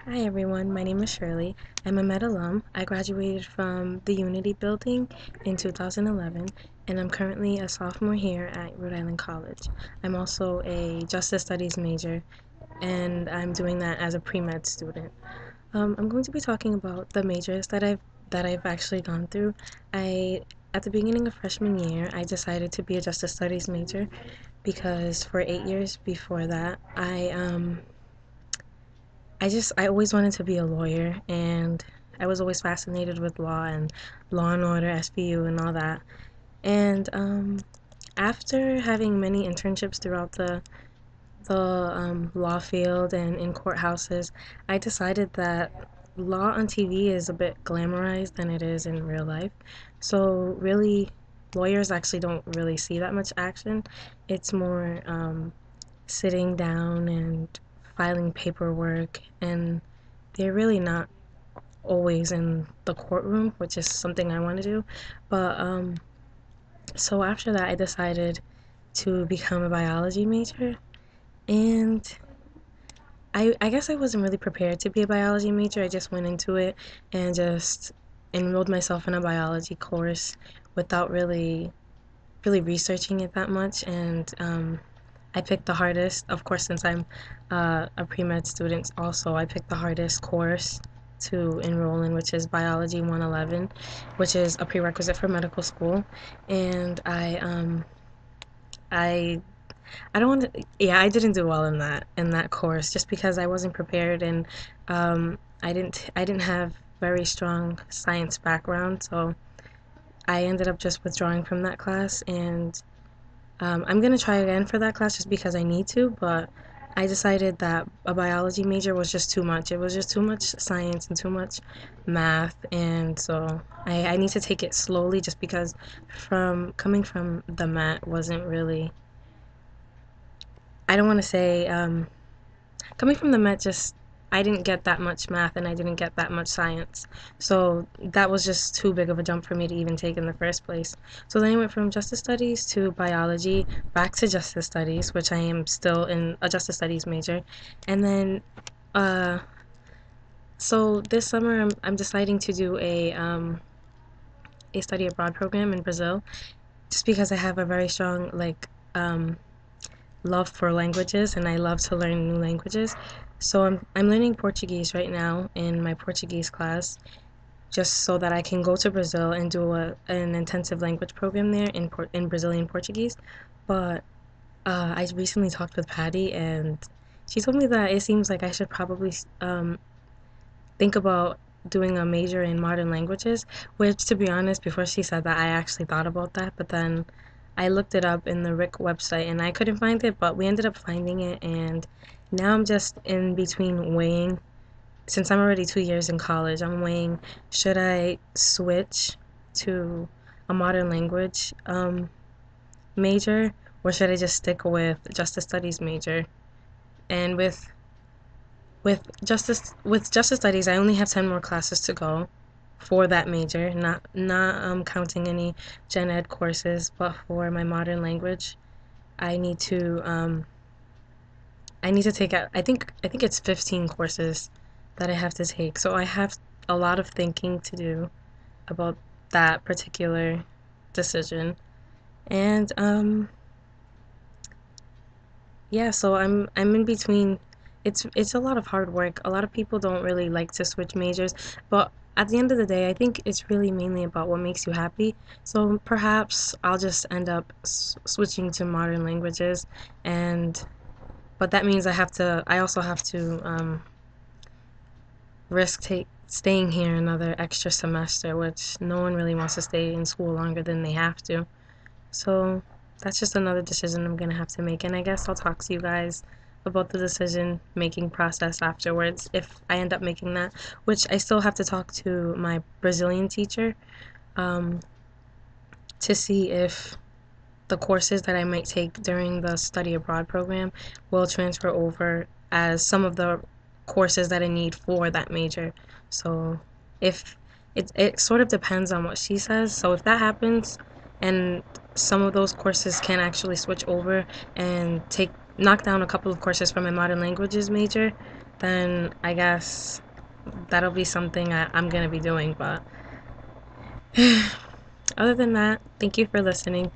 Hi everyone, my name is Shirley. I'm a Med alum. I graduated from the Unity Building in 2011, and I'm currently a sophomore here at Rhode Island College. I'm also a Justice Studies major, and I'm doing that as a pre-med student. I'm going to be talking about the majors that I've actually gone through. At the beginning of freshman year, I decided to be a Justice Studies major because for 8 years before that, I always wanted to be a lawyer, and I was always fascinated with law and Law and Order, SVU, and all that. And after having many internships throughout the law field and in courthouses, I decided that law on TV is a bit glamorized than it is in real life. So really, lawyers actually don't really see that much action. It's more sitting down and filing paperwork, and they're really not always in the courtroom, which is something I want to do. But so after that, I decided to become a biology major, and I guess I wasn't really prepared to be a biology major. I just went into it and just enrolled myself in a biology course without really researching it that much, and I picked the hardest, of course, since I'm a pre-med student also, I picked the hardest course to enroll in, which is Biology 111, which is a prerequisite for medical school. And I, I don't want to, yeah, I didn't do well in that course just because I wasn't prepared, and I didn't have very strong science background, so I ended up just withdrawing from that class, and I'm gonna try again for that class just because I need to, but I decided that a biology major was just too much. It was just too much science and too much math, and so I need to take it slowly just because from coming from the mat wasn't really, I don't want to say, coming from the Met, just I didn't get that much math and I didn't get that much science. So that was just too big of a jump for me to even take in the first place. So then I went from justice studies to biology, back to justice studies, which I am still in a justice studies major. And then uh so this summer I'm deciding to do a study abroad program in Brazil just because I have a very strong love for languages and I love to learn new languages. So I'm learning Portuguese right now in my Portuguese class just so that I can go to Brazil and do an intensive language program there in Brazilian Portuguese. But I recently talked with Patty, and she told me that it seems like I should probably think about doing a major in modern languages, which, to be honest, before she said that, I actually thought about that, but then I looked it up in the RIC website and I couldn't find it, but we ended up finding it, and now I'm just in between weighing, since I'm already 2 years in college, I'm weighing should I switch to a modern language major, or should I just stick with justice studies major? And with justice studies, I only have 10 more classes to go for that major, not counting any gen ed courses, but for my modern language, I need to take out, I think it's 15 courses that I have to take. So I have a lot of thinking to do about that particular decision. And yeah, so I'm in between. It's a lot of hard work. A lot of people don't really like to switch majors, but at the end of the day, I think it's really mainly about what makes you happy. So perhaps I'll just end up switching to modern languages, and but that means I also have to risk staying here another extra semester, which no one really wants to stay in school longer than they have to. So that's just another decision I'm gonna have to make, and I guess I'll talk to you guys about the decision making process afterwards if I end up making that, which I still have to talk to my Brazilian teacher um, to see if the courses that I might take during the study abroad program will transfer over as some of the courses that I need for that major. So if it sort of depends on what she says. So if that happens and some of those courses can actually switch over and take knock down a couple of courses from my modern languages major, then I guess that'll be something I'm gonna be doing. But other than that, thank you for listening.